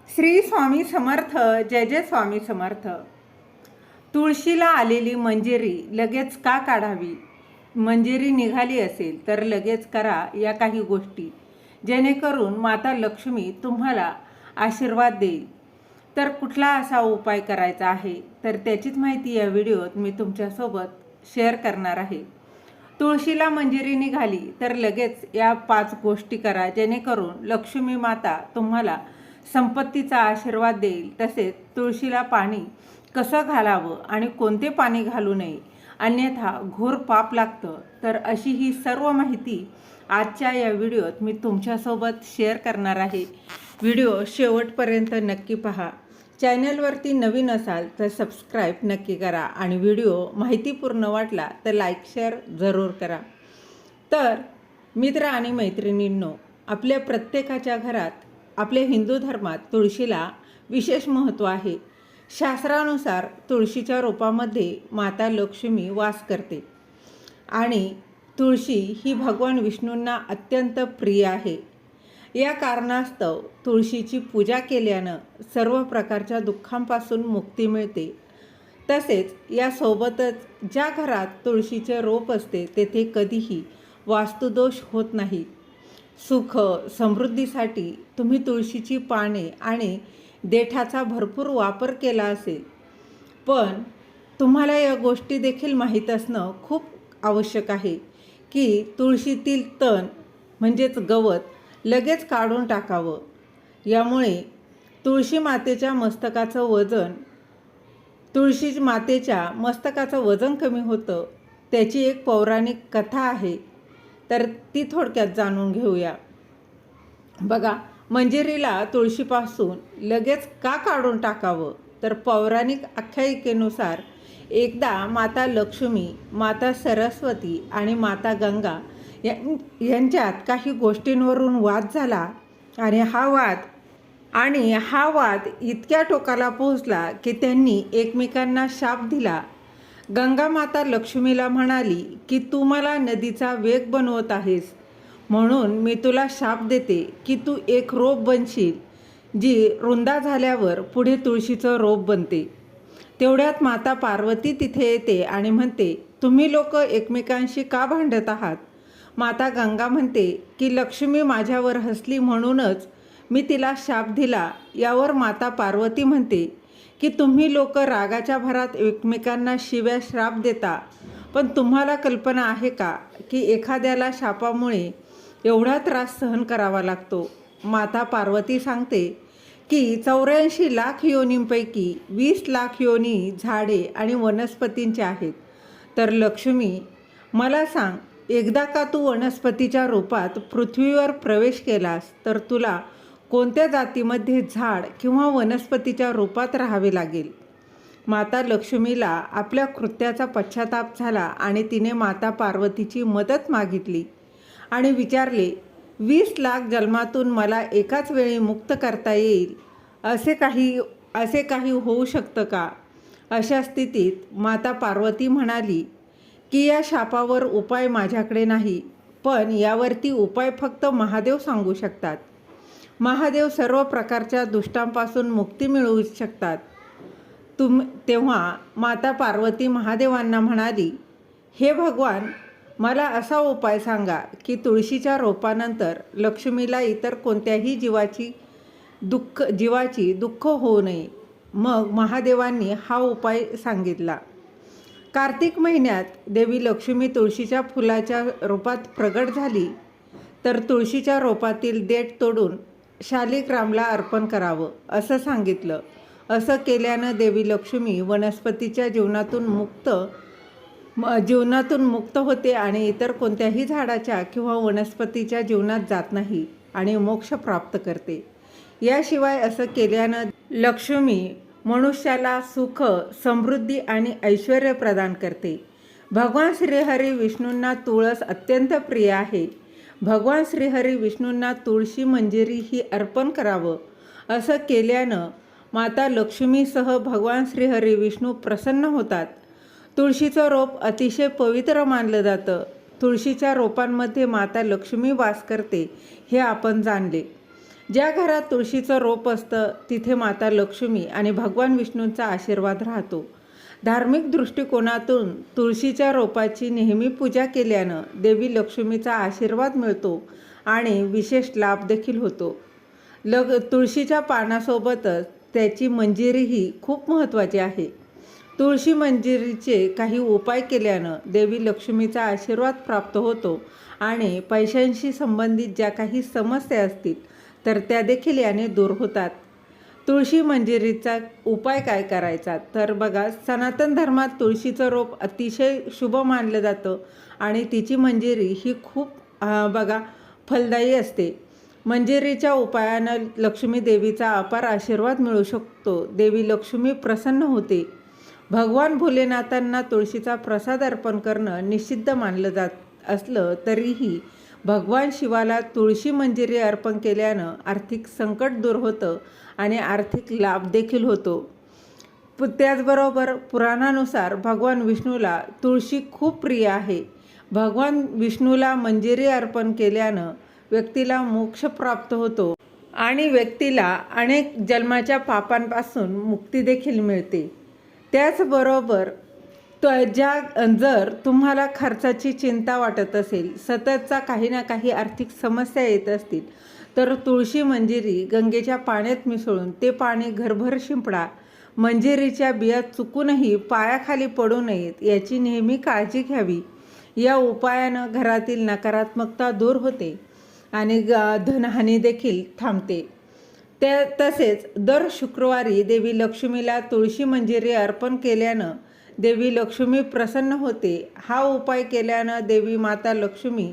श्री स्वामी समर्थ. जय जय स्वामी समर्थ. तुळशीला आलेली मंजिरी लगेच का काढावी? मंजिरी निघाली असेल तर लगेच करा या काही गोष्टी, जेणेकरून माता लक्ष्मी तुम्हाला आशीर्वाद देईल. तर कुठला असा उपाय करायचा आहे तर त्याचीच माहिती या व्हिडिओत मी तुमच्यासोबत शेअर करणार आहे. तुळशीला मंजिरी निघाली तर लगेच या 5 गोष्टी करा, जेणेकरून लक्ष्मी माता तुम्हाला संपत्तीचा आशीर्वाद देईल. तसेच तुळशीला पाणी कसं घालावं आणि कोणते पाणी घालू नये, अन्यथा घोर पाप लागतं. तर अशी ही सर्व माहिती आजच्या या व्हिडिओत मी तुमच्यासोबत शेअर करणार आहे. व्हिडिओ शेवटपर्यंत नक्की पहा. चॅनलवरती नवीन असाल तर सबस्क्राईब नक्की करा आणि व्हिडिओ माहितीपूर्ण वाटला तर लाईक शेअर जरूर करा. तर मित्र आणि मैत्रिणींनो, आपल्या प्रत्येकाच्या घरात आपल्या हिंदू धर्मात तुळशीला विशेष महत्त्व आहे. शास्त्रानुसार तुळशीच्या रोपामध्ये माता लक्ष्मी वास करते आणि तुळशी ही भगवान विष्णूंना अत्यंत प्रिय आहे. या कारणास्तव तुळशीची पूजा केल्यानं सर्व प्रकारच्या दुःखांपासून मुक्ती मिळते. तसेच यासोबतच ज्या घरात तुळशीचे रोप असते तेथे कधीही वास्तुदोष होत नाही. सुख समृद्धीसाठी तुम्ही तुळशीची पाने आणि देठाचा भरपूर वापर केला असेल, पण तुम्हाला या गोष्टी देखील माहीत असणं खूप आवश्यक आहे की तुळशीतील तण म्हणजेच गवत लगेच काढून टाकावं. यामुळे तुळशी मातेच्या मस्तकाचं वजन कमी होतं. त्याची एक पौराणिक कथा आहे, तर ती थोडक्यात जाणून घेऊया. बघा, मंजिरीला तुळशीपासून लगेच का काढून टाकावं? तर पौराणिक आख्यायिकेनुसार एकदा माता लक्ष्मी, माता सरस्वती आणि माता गंगा यांच्यात काही गोष्टींवरून वाद झाला आणि हा वाद इतक्या टोकाला पोहोचला की त्यांनी एकमेकांना शाप दिला. गंगा माता लक्ष्मीला म्हणाली की तू मला नदीचा वेग बनवत आहेस, म्हणून मी तुला शाप देते की तू एक रोप बनशील, जी रुंदा झाल्यावर पुढे तुळशीचं रोप बनते. तेवढ्यात माता पार्वती तिथे येते आणि म्हणते, तुम्ही लोक एकमेकांशी का भांडत आहात? माता गंगा म्हणते की लक्ष्मी माझ्यावर हसली म्हणूनच मी तिला शाप दिला. यावर माता पार्वती म्हणते की तुम्ही लोक रागाच्या भरात एकमेकांना शिव्या श्राप देता, पण तुम्हाला कल्पना आहे का की एखाद्याला शापामुळे एवढा त्रास सहन करावा लागतो? माता पार्वती सांगते की 84 लाख योनींपैकी 20 लाख योनी झाडे आणि वनस्पतींच्या आहेत. तर लक्ष्मी, मला सांग, एकदा का तू वनस्पतीच्या रूपात पृथ्वीवर प्रवेश केलास तर तुला कोणत्या जातीमध्ये झाड किंवा वनस्पतीच्या रूपात राहावे लागेल? माता लक्ष्मीला आपल्या कृत्याचा पश्चाताप झाला आणि तिने माता पार्वतीची मदत मागितली आणि विचारले, 20 लाख जन्मातून मला एकाच वेळी मुक्त करता येईल असे काही होऊ शकतं का? अशा स्थितीत माता पार्वती म्हणाली की या शापावर उपाय माझ्याकडे नाही, पण यावरती उपाय फक्त महादेव सांगू शकतात. महादेव सर्व प्रकारच्या दुष्टांपासून मुक्ती मिळवू शकतात. तेव्हा माता पार्वती महादेवांना म्हणाली, हे भगवान, मला असा उपाय सांगा की तुळशीच्या रोपानंतर लक्ष्मीला इतर कोणत्याही जीवाची दुःख होऊ नये. मग महादेवांनी हा उपाय सांगितला. कार्तिक महिन्यात देवी लक्ष्मी तुळशीच्या फुलाच्या रूपात प्रगट झाली तर तुळशीच्या रोपातील देठ तोडून शालिग्रामला अर्पण करावं असं सांगितलं. असं केल्यानं देवी लक्ष्मी वनस्पतीच्या जीवनातून मुक्त होते आणि इतर कोणत्याही झाडाच्या किंवा वनस्पतीच्या जीवनात जात नाही आणि मोक्ष प्राप्त करते. याशिवाय असं केल्यानं लक्ष्मी मनुष्याला सुख, समृद्धी आणि ऐश्वर्य प्रदान करते. भगवान श्रीहरी विष्णूंना तुळस अत्यंत प्रिय आहे. भगवान श्रीहरी विष्णूंना तुळशी मंजिरी ही अर्पण करावं. असं केल्यानं माता लक्ष्मीसह भगवान श्रीहरी विष्णू प्रसन्न होतात. तुळशीचं रोप अतिशय पवित्र मानलं जातं. तुळशीच्या रोपांमध्ये माता लक्ष्मी वास करते हे आपण जाणले. ज्या घरात तुळशीचं रोप असतं तिथे माता लक्ष्मी आणि भगवान विष्णूंचा आशीर्वाद राहतो. धार्मिक दृष्टिकोनातून तुळशीच्या रोपाची नेहमी पूजा केल्यानं देवी लक्ष्मीचा आशीर्वाद मिळतो आणि विशेष लाभ देखील होतो. तुळशीच्या पानासोबतच त्याची मंजिरीही खूप महत्त्वाची आहे. तुळशी मंजिरीचे काही उपाय केल्यानं देवी लक्ष्मीचा आशीर्वाद प्राप्त होतो आणि पैशांशी संबंधित ज्या काही समस्या असतील तर त्या देखील याने दूर होतात. तुळशी मंजिरीचा उपाय काय करायचा तर बघा, सनातन धर्मात तुळशीचं रोप अतिशय शुभ मानलं जातं आणि तिची मंजिरी ही खूप फलदायी असते. मंजिरीच्या उपायानं लक्ष्मी देवीचा अपार आशीर्वाद मिळू शकतो. देवी लक्ष्मी प्रसन्न होते. भगवान भोलेनाथांना तुळशीचा प्रसाद अर्पण करणं निषिद्ध मानलं जात असलं तरीही भगवान शिवाला तुळशी मंजिरी अर्पण केल्यानं आर्थिक संकट दूर होतं आणि आर्थिक लाभ देखील होतो. त्याचबरोबर पुराणानुसार भगवान विष्णूला तुळशी खूप प्रिय आहे. भगवान विष्णूला मंजिरी अर्पण केल्यानं व्यक्तीला मोक्ष प्राप्त होतो आणि व्यक्तीला अनेक जन्माच्या पापांपासून मुक्ती देखील मिळते. त्याचबरोबर जर तुम्हाला खर्चाची चिंता वाटत असेल, सततचा काही ना काही आर्थिक समस्या येत असतील तर तुळशी मंजिरी गंगेच्या पाण्यात मिसळून ते पाणी घरभर शिंपडा. मंजिरीच्या बिया चुकूनही पायाखाली पडू नयेत याची नेहमी काळजी घ्यावी. या उपायानं घरातील नकारात्मकता दूर होते आणि धनहानी देखील थांबते. तसेच दर शुक्रवारी देवी लक्ष्मीला तुळशी मंजिरी अर्पण केल्यानं देवी लक्ष्मी प्रसन्न होते. हा उपाय केल्यानं देवी माता लक्ष्मी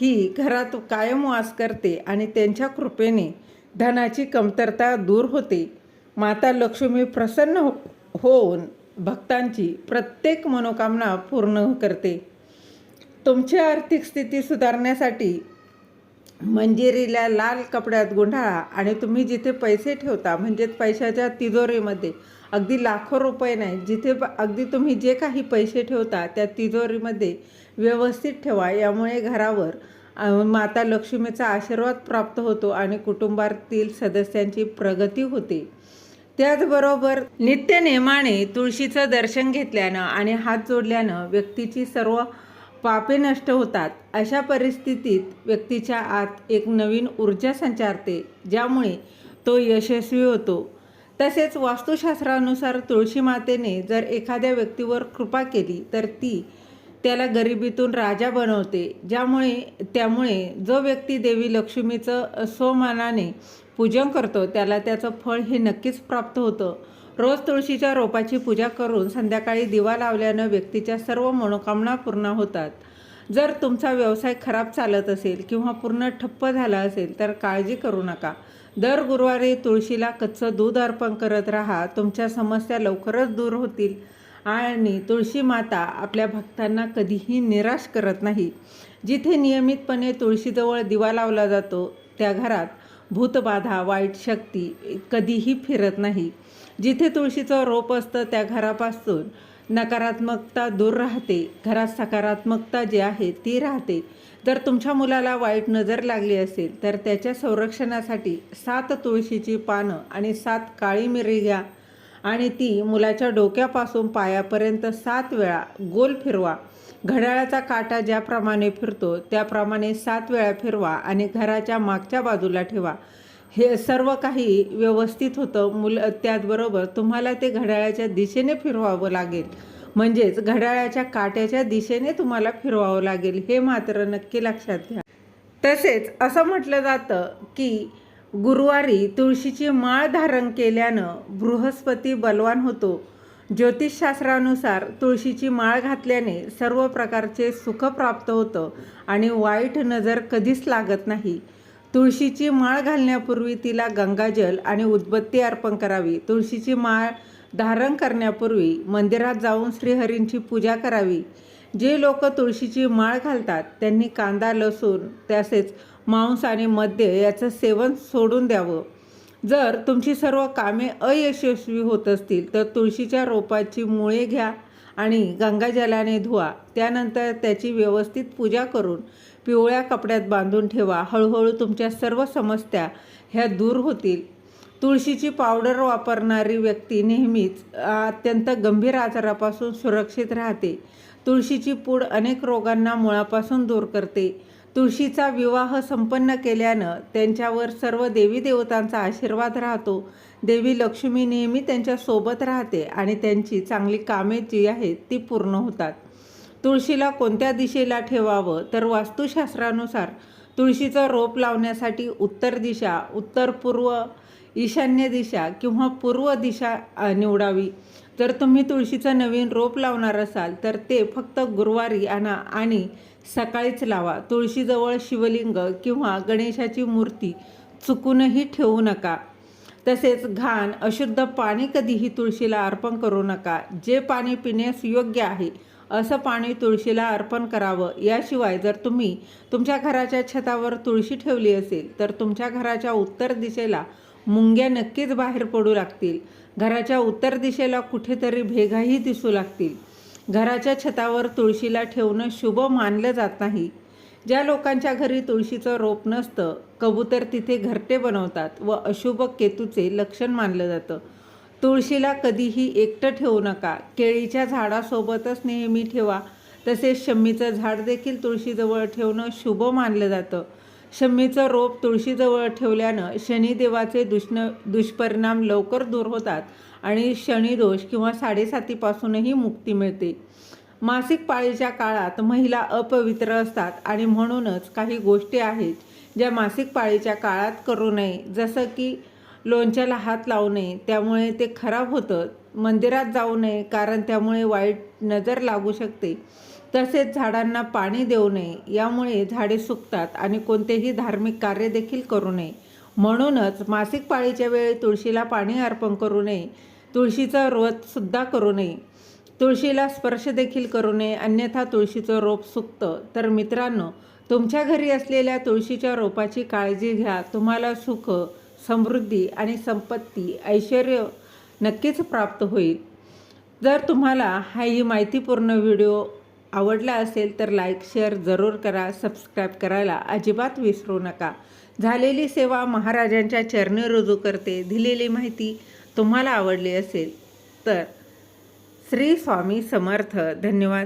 ही घरात कायम वास करते आणि त्यांच्या कृपेने धनाची कमतरता दूर होते. माता लक्ष्मी प्रसन्न होऊन भक्तांची प्रत्येक मनोकामना पूर्ण करते. तुमची आर्थिक स्थिती सुधारण्यासाठी मंजिरीला लाल कपड्यात गुंडाळा आणि तुम्ही जिथे पैसे ठेवता म्हणजेच पैशाच्या तिजोरीमध्ये, अगदी लाखो रुपये नाही, जिथे अगदी तुम्ही जे काही पैसे ठेवता त्या तिजोरीमध्ये व्यवस्थित ठेवा. यामुळे घरावर माता लक्ष्मीचा आशीर्वाद प्राप्त होतो आणि कुटुंबातील सदस्यांची प्रगती होते. त्याचबरोबर नित्यनेमाने तुळशीचं दर्शन घेतल्यानं आणि हात जोडल्यानं व्यक्तीची सर्व पापे नष्ट होतात. अशा परिस्थितीत व्यक्तीच्या आत एक नवीन ऊर्जा संचारते, ज्यामुळे तो यशस्वी होतो. तसेच वास्तुशास्त्रानुसार तुळशी मातेने जर एखाद्या व्यक्तीवर कृपा केली तर ती त्याला गरिबीतून राजा बनवते. त्यामुळे जो व्यक्ती देवी लक्ष्मीचं स्वमनाने पूजन करतो त्याला त्याचं फळ हे नक्कीच प्राप्त होतं. रोज तुळशीच्या रोपाची पूजा करून संध्याकाळी दिवा लावल्यानं व्यक्तीच्या सर्व मनोकामना पूर्ण होतात. जर तुमचा व्यवसाय खराब चालत असेल किंवा पूर्ण ठप्प झाला असेल तर काळजी करू नका. दर गुरुवारी तुळशीला कच्चं दूध अर्पण करत राहा. तुमच्या समस्या लवकरच दूर होतील आणि तुळशी माता आपल्या भक्तांना कधीही निराश करत नाही. जिथे नियमितपणे तुळशीजवळ दिवा लावला जातो त्या घरात भूतबाधा, वाईट शक्ती कधीही फिरत नाही. जिथे तुळशीचं रोप असतं त्या घरापासून नकारात्मकता दूर राहते. घरात सकारात्मकता जी आहे ती राहते. जर तुमच्या मुलाला वाईट नजर लागली असेल तर त्याच्या संरक्षणासाठी 7 तुळशीची पानं आणि 7 काळी मिरी घ्या आणि ती मुलाच्या डोक्यापासून पायापर्यंत 7 वेळा गोल फिरवा. घड्याळाचा काटा ज्याप्रमाणे फिरतो त्याप्रमाणे 7 वेळा फिरवा आणि घराच्या मागच्या बाजूला ठेवा. हे सर्व काही व्यवस्थित होतं. त्याचबरोबर तुम्हाला ते घड्याळाच्या दिशेने फिरवावं लागेल, म्हणजेच घड्याळाच्या काट्याच्या दिशेने तुम्हाला फिरवावं लागेल, हे मात्र नक्की लक्षात घ्या. तसेच असं म्हटलं जातं की गुरुवारी तुळशीची माळ धारण केल्यानं बृहस्पती बलवान होतो. ज्योतिषशास्त्रानुसार तुळशीची माळ घातल्याने सर्व प्रकारचे सुख प्राप्त होतं आणि वाईट नजर कधीच लागत नाही. तुळशीची माळ घालण्यापूर्वी तिला गंगाजल आणि उदबत्ती अर्पण करावी. तुळशीची माळ धारण करण्यापूर्वी मंदिरात जाऊन श्रीहरींची पूजा करावी. जे लोक तुळशीची माळ घालतात त्यांनी कांदा, लसूण तसेच मांस आणि मद्य याचं सेवन सोडून द्यावं. जर तुमची सर्व कामे अयशस्वी होत असतील तर तुळशीच्या रोपाची मुळे घ्या आणि गंगाजलाने धुवा. त्यानंतर त्याची व्यवस्थित पूजा करून पिवळ्या कपड्यात बांधून ठेवा. हळूहळू तुमच्या सर्व समस्या ह्या दूर होतील. तुळशीची पावडर वापरणारी व्यक्ती नेहमीच अत्यंत गंभीर आजारापासून सुरक्षित राहते. तुळशीची पूड अनेक रोगांना मुळापासून दूर करते. तुळशीचा विवाह संपन्न केल्यानं त्यांच्यावर सर्व देवी देवतांचा आशीर्वाद राहतो. देवी लक्ष्मी नेहमी त्यांच्या सोबत राहते आणि त्यांची चांगली कामे जी आहेत ती पूर्ण होतात. तुळशीला कोणत्या दिशेला ठेवावं तर वास्तुशास्त्रानुसार तुळशीचं रोप लावण्यासाठी उत्तर दिशा, उत्तर पूर्व, ईशान्य दिशा किंवा पूर्व दिशा निवडावी. जर तुम्ही तुळशीचं नवीन रोप लावणार असाल तर ते फक्त गुरुवारी आणा आणि सकाळीच लावा. तुळशीजवळ शिवलिंग किंवा गणेशाची मूर्ती चुकूनही ठेवू नका. तसेच घाण, अशुद्ध पाणी कधीही तुळशीला अर्पण करू नका. जे पाणी पिण्यास योग्य आहे असं पाणी तुळशीला अर्पण करावं. याशिवाय जर तुम्ही तुमच्या घराच्या छतावर तुळशी ठेवली असेल तर तुमच्या घराच्या उत्तर दिशेला मुंग्या नक्कीच बाहेर पडू लागतील. घराच्या उत्तर दिशेला कुठेतरी भेगाही दिसू लागतील. घराच्या छतावर तुळशीला ठेवणं शुभ मानलं जात नाही. ज्या लोकांच्या घरी तुळशीचं रोप नसतं, कबूतर तिथे घरटे बनवतात व अशुभ केतूचे लक्षण मानलं जातं. तुळशीला कधीही एकटं ठेवू नका. केळीच्या झाडासोबतच नेहमी ठेवा. तसेच शमीचं झाड देखील तुळशीजवळ ठेवणं शुभ मानलं जातं. शमीचं रोप तुळशीजवळ ठेवल्यानं शनिदेवाचे दुष्परिणाम लवकर दूर होतात आणि शनिदोष किंवा साडेसातीपासूनही मुक्ती मिळते. मासिक पाळीच्या काळात महिला अपवित्र असतात आणि म्हणूनच काही गोष्टी आहेत ज्या मासिक पाळीच्या काळात करू नये. जसं की लोणच्याला हात लावू नये, त्यामुळे ते खराब होतं. मंदिरात जाऊ नये कारण त्यामुळे वाईट नजर लागू शकते. तसेच झाडांना पाणी देऊ नये, यामुळे झाडे सुकतात आणि कोणतेही धार्मिक कार्य देखील करू नये. म्हणूनच मासिक पाळीच्या वेळी तुळशीला पाणी अर्पण करू नये. तुळशीचं व्रतसुद्धा करू नये. तुळशीला स्पर्श देखील करू नये, अन्यथा तुळशीचं रोप सुकतं. तर मित्रांनो, तुमच्या घरी असलेल्या तुळशीच्या रोपाची काळजी घ्या. तुम्हाला सुख, समृद्धी आणि संपत्ती, ऐश्वर्य नक्कीच प्राप्त होईल. जर तुम्हाला ही माहितीपूर्ण व्हिडिओ आवडला असेल तर लाईक, शेअर जरूर करा. सबस्क्राईब करायला अजिबात विसरू नका. झालेली सेवा महाराजांच्या चरणी रुजू करते. दिलेली माहिती तुम्हाला आवडली असेल तर श्री स्वामी समर्थ. धन्यवाद.